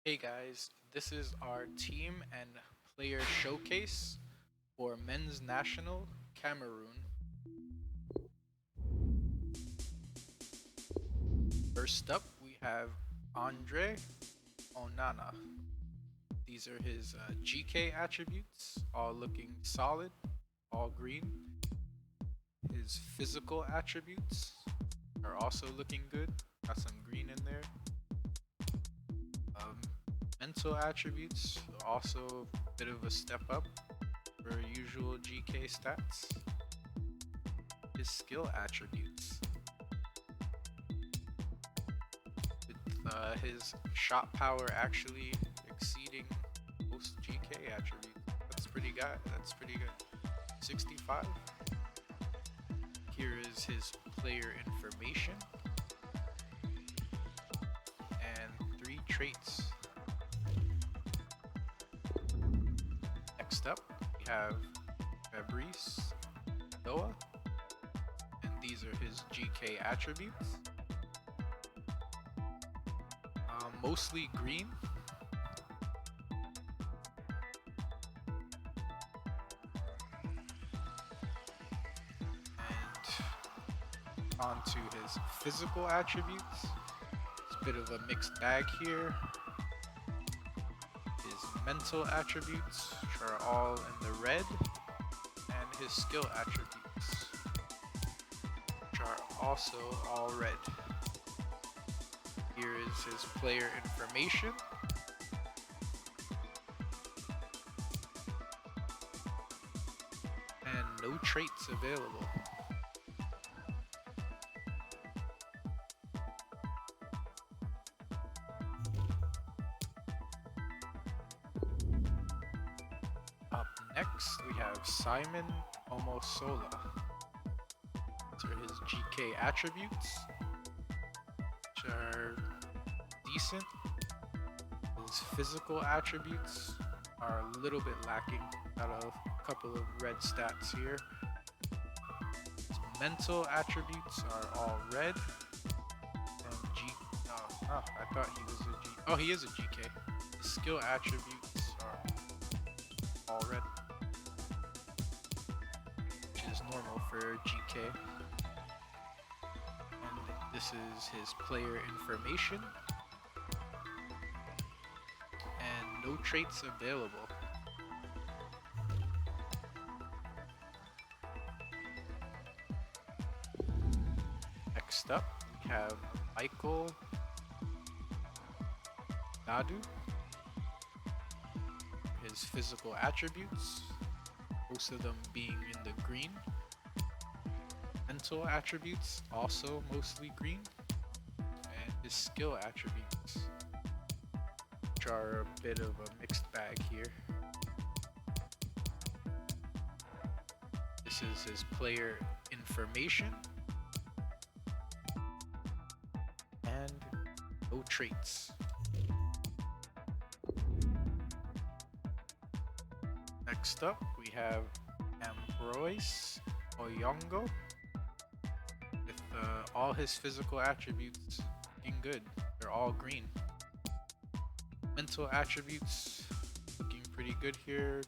Hey guys, this is our team and player showcase for men's national Cameroon. First up, we have Andre Onana. These are his GK attributes, all looking solid, all green. His physical attributes are also looking good, got some green in there. Um, Mental attributes, also a bit of a step up for usual GK stats. His skill attributes, with his shot power actually exceeding most GK attributes. That's pretty good. 65. Here is his player information and 3 traits. Next up, we have Fabrice Noah, and these are his GK attributes. Mostly green. And on to his physical attributes. It's a bit of a mixed bag here. His mental attributes, which are all in the red, and his skill attributes, which are also all red. Here is his player information. And no traits available. Up next, we have Simon Omosola. These are his GK attributes, which are decent. His physical attributes are a little bit lacking. Got a couple of red stats here. His mental attributes are all red. And I thought he was a G. Oh, he is a GK. His skill attributes are all red, which is normal for GK. And this is his player information. And no traits available. Next up, we have Michael Nadu. His physical attributes, most of them being in the green. Mental attributes, also mostly green. And his skill attributes, which are a bit of a mixed bag here. This is his player information. And no traits. Next up, we have Ambroise Oyongo, with all his physical attributes looking good. They're all green. Mental attributes looking pretty good here.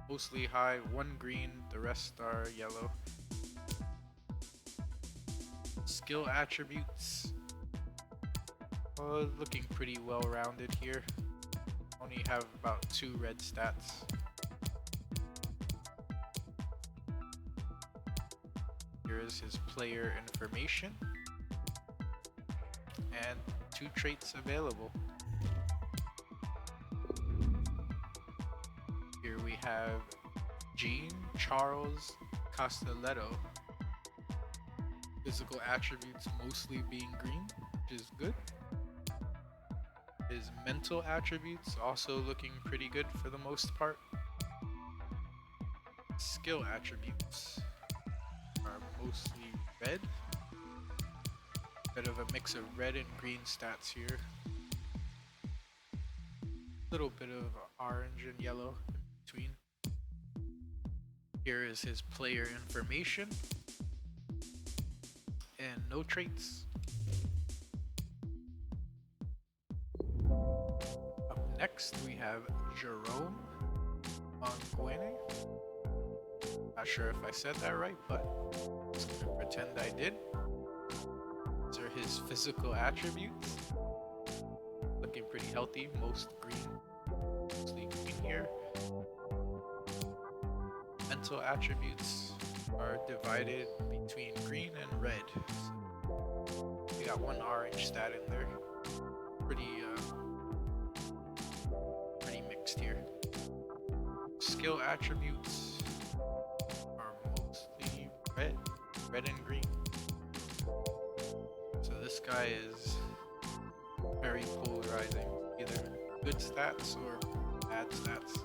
Mostly high, 1 green, the rest are yellow. Skill attributes looking pretty well rounded here. Only have about 2 red stats. Here is his player information and 2 traits available. Here we have Jean Charles Castelletto. Physical attributes mostly being green, which is good. His mental attributes also looking pretty good for the most part. Skill attributes are mostly red. Bit of a mix of red and green stats here. Little bit of orange and yellow in between. Here is his player information and no traits. next we have Jerome Mccoy. Not sure if I said that right, but I'm just gonna pretend I did. These are his physical attributes. Looking pretty healthy, mostly green here. Mental attributes are divided between green and red. So we got one orange stat in there. Pretty mixed here. Skill attributes are mostly red and green. So this guy is very polarizing, either good stats or bad stats.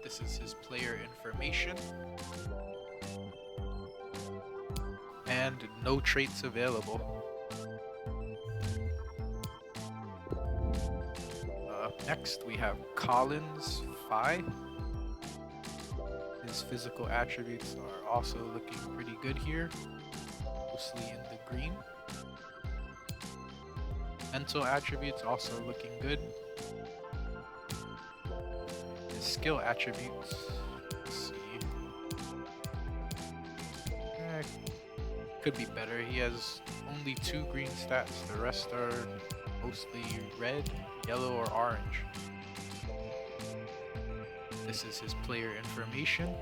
This is his player information. And no traits available. Up next we have Collins Phi. His physical attributes are also looking pretty good here, mostly in the green. Mental attributes also looking good. His skill attributes, let's see, could be better. He has only 2 green stats. The rest are mostly red, yellow, or orange. This is his player information.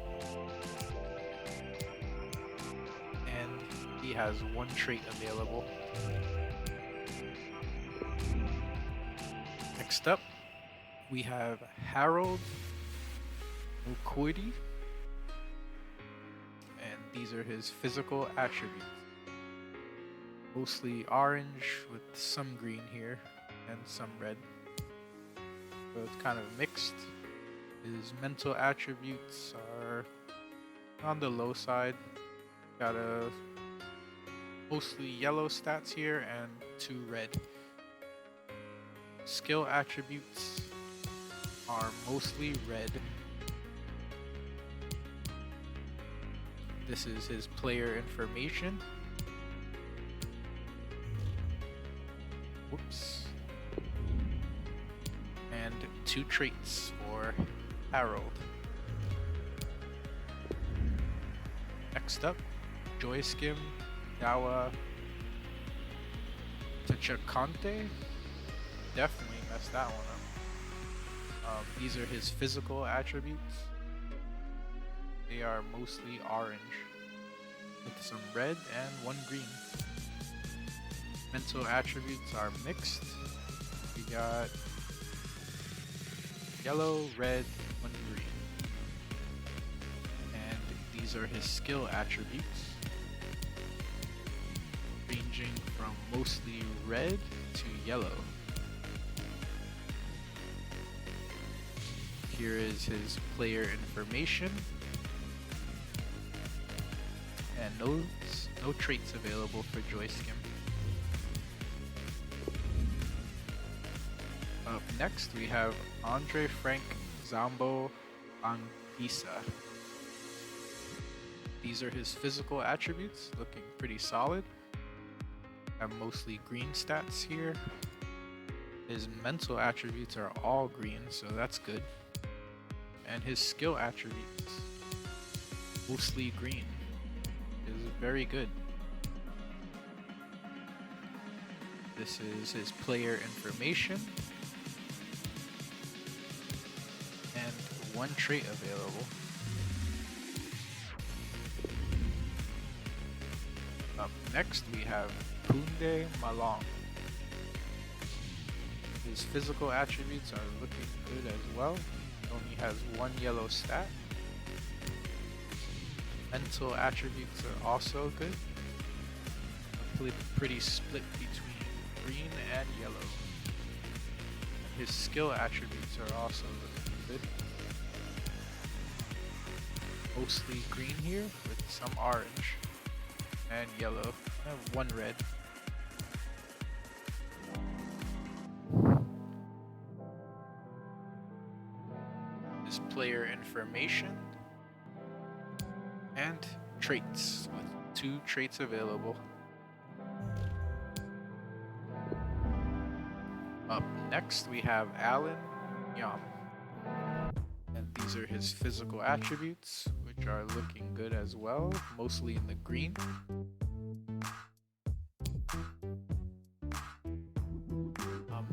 And he has 1 trait available. Next up, we have Harold Mccoy. And these are his physical attributes. Mostly orange with some green here and some red. So it's kind of mixed. His mental attributes are on the low side. Got a mostly yellow stats here and 2 red. Skill attributes are mostly red. This is his player information. Whoops. And 2 traits for Harold. Next up, Joyskim Dawa Tachakante. Definitely messed that one up. These are his physical attributes. They are mostly orange with some red and 1 green. Mental attributes are mixed. We got yellow, red, 1 green. And these are his skill attributes, ranging from mostly red to yellow. Here is his player information. And no traits available for Joyskim. Up next we have Andre Frank Zambo Anguissa. These are his physical attributes, looking pretty solid. Have mostly green stats here. His mental attributes are all green, so that's good. And his skill attributes, mostly green, is very good. This is his player information. And 1 trait available. Up next we have Kunde Malong. His physical attributes are looking good as well. He only has 1 yellow stat. Mental attributes are also good. Pretty split between green and yellow. His skill attributes are also looking good. Mostly green here with some orange and yellow and 1 red. His player information and traits with 2 traits available. Up next, we have Alan Yam. And these are his physical attributes, which are looking good as well, mostly in the green.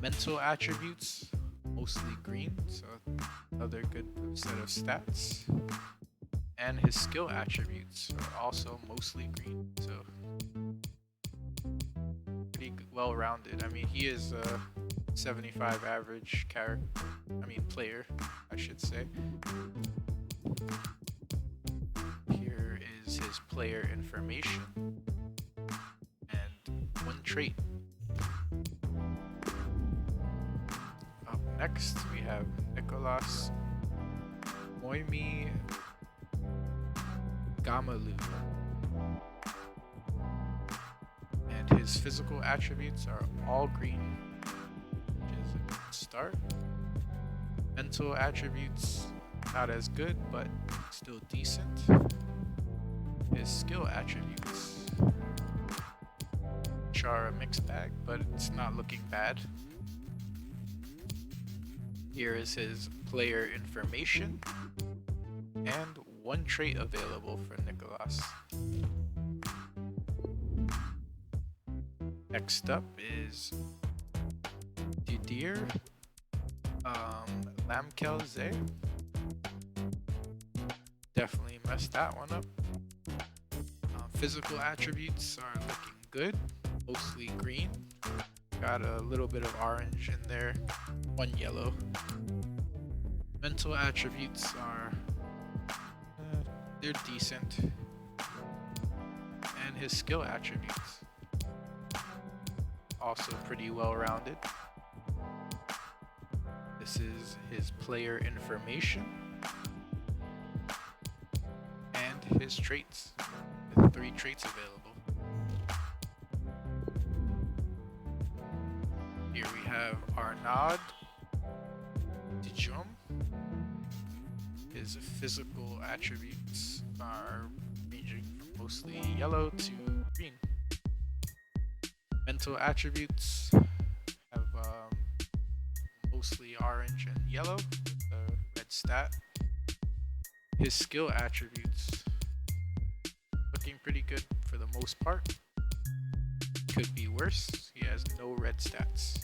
Mental attributes, mostly green, so another good set of stats. And his skill attributes are also mostly green, so pretty well-rounded. I mean, he is a 75 average player, I should say. Here is his player information and one trait. Up next, we have Nicolas Moimi Gamalu. And his physical attributes are all green, which is a good start. Mental attributes, not as good, but still decent. His skill attributes, which are a mixed bag, but it's not looking bad. Here is his player information and one trait available for Nicolas. Next up is Didier Lamkelze. Definitely messed that one up. Physical attributes are looking good, mostly green. Got a little bit of orange in there, one yellow. Mental attributes are they're decent, and his skill attributes also pretty well rounded. This is his player information and his traits, with 3 traits available. Here we have Arnaud Dijon. His physical attributes are ranging from mostly yellow to green. Mental attributes have mostly orange and yellow, with a red stat. His skill attributes looking pretty good for the most part. Could be worse. He has no red stats.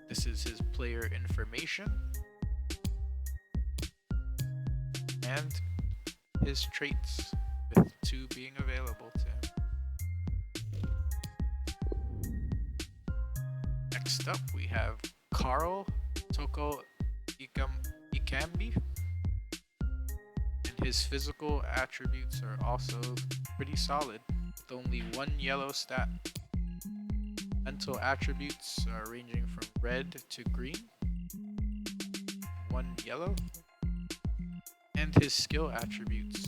This is his player information and his traits, with 2 being available to him. Next up, we have Carl Toko Ikambi. And his physical attributes are also pretty solid, with only 1 yellow stat. Mental attributes are ranging from red to green, 1 yellow. And his skill attributes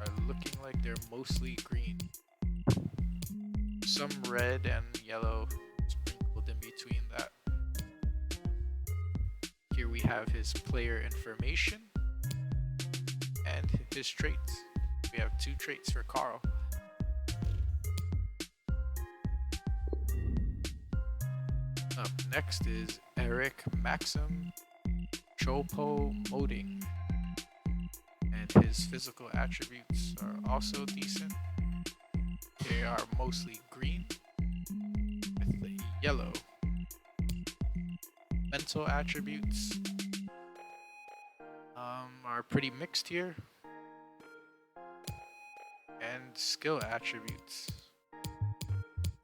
are looking like they're mostly green. Some red and yellow sprinkled in between that. Here we have his player information and his traits. We have 2 traits for Carl. Up next is Eric Maxim Chopo Moding. And his physical attributes are also decent. They are mostly green with the yellow. Mental attributes are pretty mixed here. And skill attributes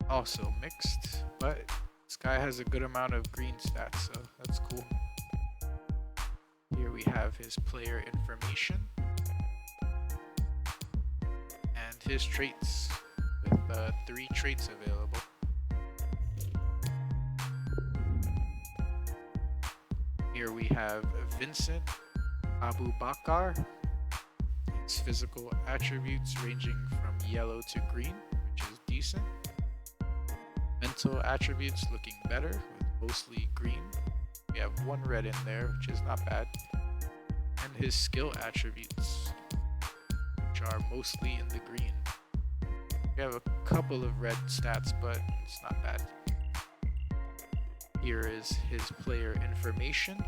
also mixed, but this guy has a good amount of green stats, so that's cool. Here we have his player information and his traits, with 3 traits available. Here we have Vincent Abubakar. His physical attributes ranging from yellow to green, which is decent. Mental attributes looking better, with mostly green. We have 1 red in there, which is not bad. And his skill attributes, which are mostly in the green. We have a couple of red stats, but it's not bad. Here is his player information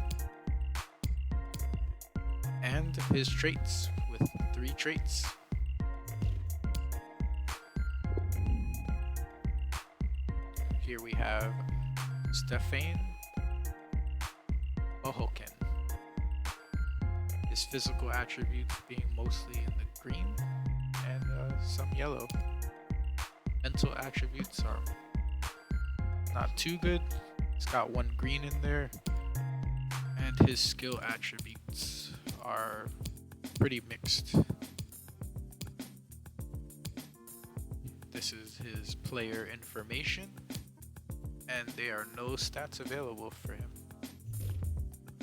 and his traits with 3 traits. Here we have Stefan Bohoken. His physical attributes being mostly in the green and some yellow. Mental attributes are not too good. It's got 1 green in there. And his skill attributes are pretty mixed. This is his player information, and there are no stats available for him.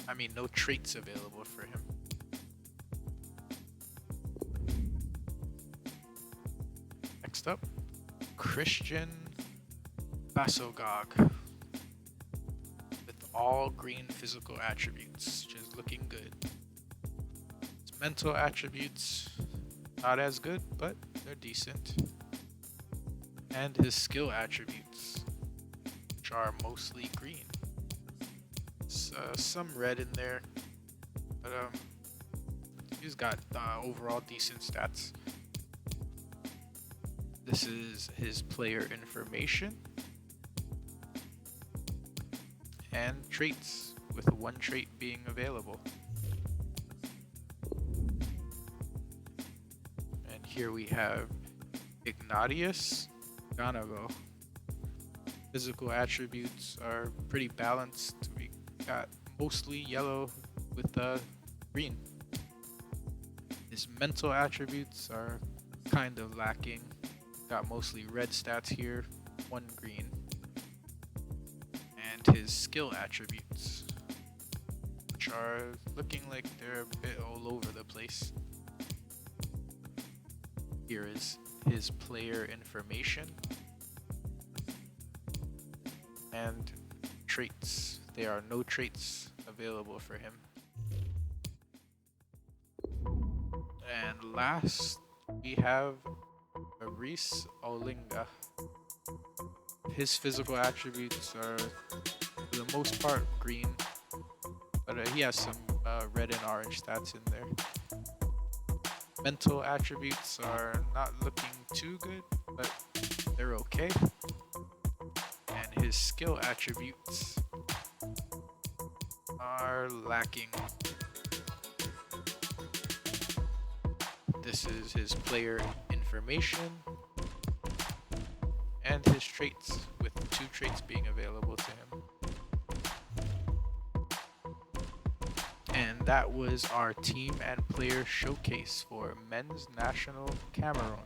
I mean, no traits available for him. Next up, Christian Basogog with all green physical attributes, which is looking good. His mental attributes, not as good, but they're decent. And his skill attributes, which are mostly green. Some red in there, but he's got overall decent stats. This is his player information and traits, with 1 trait being available. And here we have Ignatius Ganago. Physical attributes are pretty balanced. We got mostly yellow with green. His mental attributes are kind of lacking. Got mostly red stats here, 1 green. And his skill attributes, which are looking like they're a bit all over the place. Here is his player information and traits. There are no traits available for him. And last, we have Maurice Olinga. His physical attributes are, for the most part, green, but he has some red and orange stats in there. Mental attributes are not looking too good, but they're okay. And his skill attributes are lacking. This is his player information and his traits, with 2 traits being available to him. And that was our team and player showcase for Men's National Cameroon.